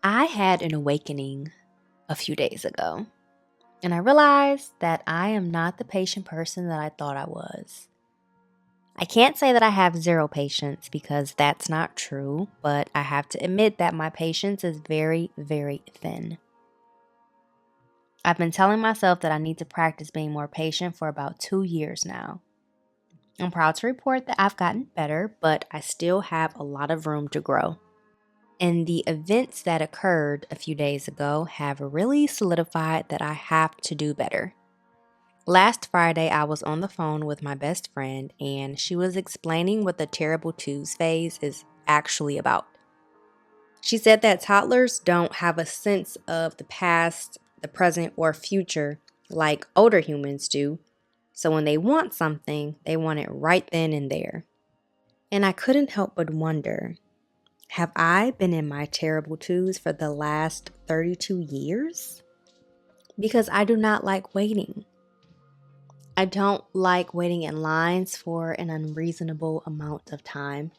I had an awakening a few days ago, and I realized that I am not the patient person that I thought I was. I can't say that I have zero patience because that's not true, but I have to admit that my patience is very, very thin. I've been telling myself that I need to practice being more patient for about 2 years now. I'm proud to report that I've gotten better, but I still have a lot of room to grow. And the events that occurred a few days ago have really solidified that I have to do better. Last Friday, I was on the phone with my best friend, and she was explaining what the terrible twos phase is actually about. She said that toddlers don't have a sense of the past, the present, or future like older humans do. So when they want something, they want it right then and there. And I couldn't help but wonder, have I been in my terrible twos for the last 32 years? Because I do not like waiting. I don't like waiting in lines for an unreasonable amount of time.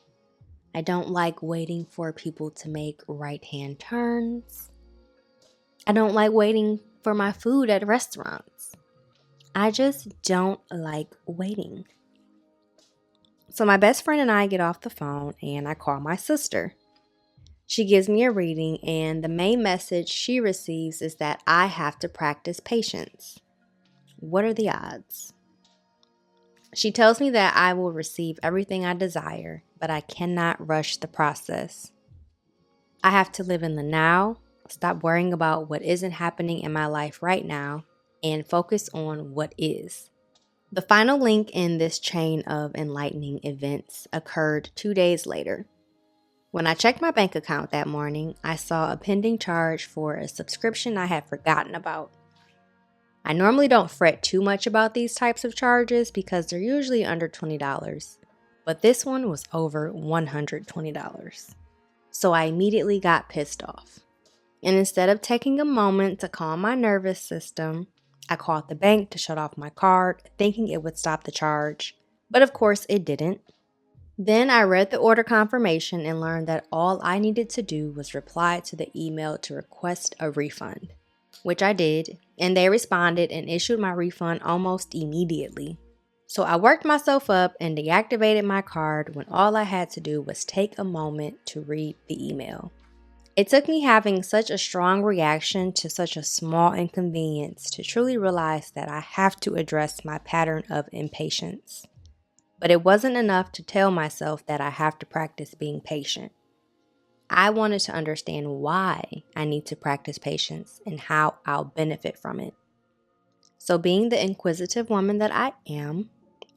I don't like waiting for people to make right-hand turns. I don't like waiting for my food at restaurants. I just don't like waiting. So my best friend and I get off the phone and I call my sister. She gives me a reading, and the main message she receives is that I have to practice patience. What are the odds? She tells me that I will receive everything I desire, but I cannot rush the process. I have to live in the now, stop worrying about what isn't happening in my life right now, and focus on what is. The final link in this chain of enlightening events occurred 2 days later. When I checked my bank account that morning, I saw a pending charge for a subscription I had forgotten about. I normally don't fret too much about these types of charges because they're usually under $20, but this one was over $120. So I immediately got pissed off. And instead of taking a moment to calm my nervous system, I called the bank to shut off my card, thinking it would stop the charge, but of course it didn't. Then I read the order confirmation and learned that all I needed to do was reply to the email to request a refund, which I did, and they responded and issued my refund almost immediately. So I worked myself up and deactivated my card when all I had to do was take a moment to read the email. It took me having such a strong reaction to such a small inconvenience to truly realize that I have to address my pattern of impatience. But it wasn't enough to tell myself that I have to practice being patient. I wanted to understand why I need to practice patience and how I'll benefit from it. So, being the inquisitive woman that I am,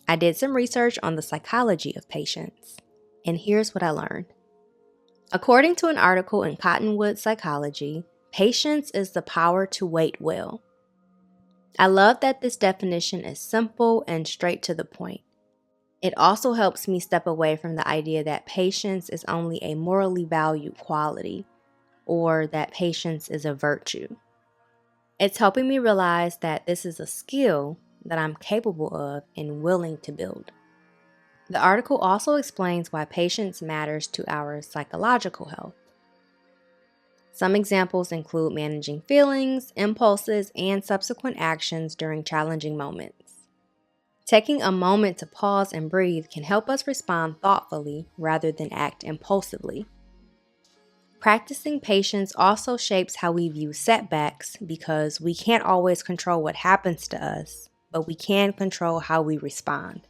I did some research on the psychology of patience. And here's what I learned. According to an article in Cottonwood Psychology, patience is the power to wait well. I love that this definition is simple and straight to the point. It also helps me step away from the idea that patience is only a morally valued quality or that patience is a virtue. It's helping me realize that this is a skill that I'm capable of and willing to build. The article also explains why patience matters to our psychological health. Some examples include managing feelings, impulses, and subsequent actions during challenging moments. Taking a moment to pause and breathe can help us respond thoughtfully rather than act impulsively. Practicing patience also shapes how we view setbacks because we can't always control what happens to us, but we can control how we respond.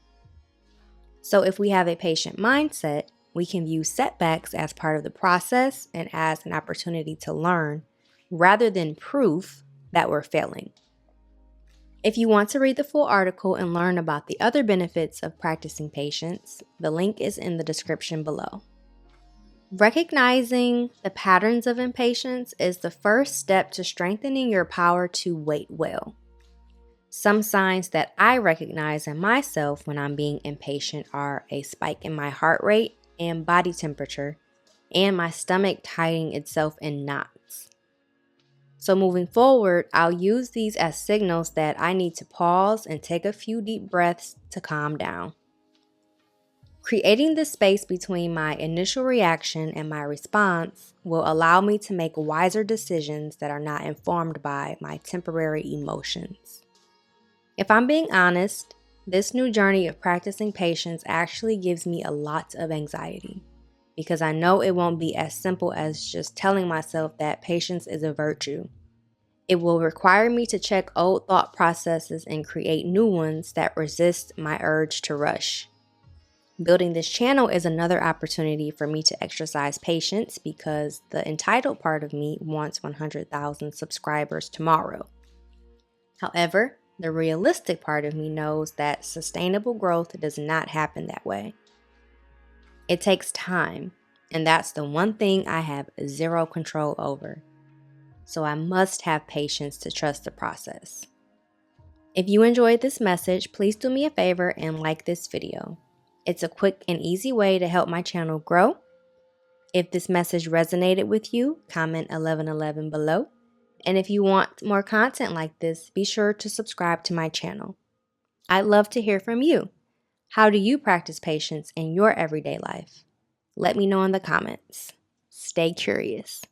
So if we have a patient mindset, we can view setbacks as part of the process and as an opportunity to learn rather than proof that we're failing. If you want to read the full article and learn about the other benefits of practicing patience, the link is in the description below. Recognizing the patterns of impatience is the first step to strengthening your power to wait well. Some signs that I recognize in myself when I'm being impatient are a spike in my heart rate and body temperature, and my stomach tightening itself in knots. So moving forward, I'll use these as signals that I need to pause and take a few deep breaths to calm down. Creating this space between my initial reaction and my response will allow me to make wiser decisions that are not informed by my temporary emotions. If I'm being honest, this new journey of practicing patience actually gives me a lot of anxiety because I know it won't be as simple as just telling myself that patience is a virtue. It will require me to check old thought processes and create new ones that resist my urge to rush. Building this channel is another opportunity for me to exercise patience because the entitled part of me wants 100,000 subscribers tomorrow. However, the realistic part of me knows that sustainable growth does not happen that way. It takes time, and that's the one thing I have zero control over. So I must have patience to trust the process. If you enjoyed this message, please do me a favor and like this video. It's a quick and easy way to help my channel grow. If this message resonated with you, comment 1111 below. And if you want more content like this, be sure to subscribe to my channel. I'd love to hear from you. How do you practice patience in your everyday life? Let me know in the comments. Stay curious.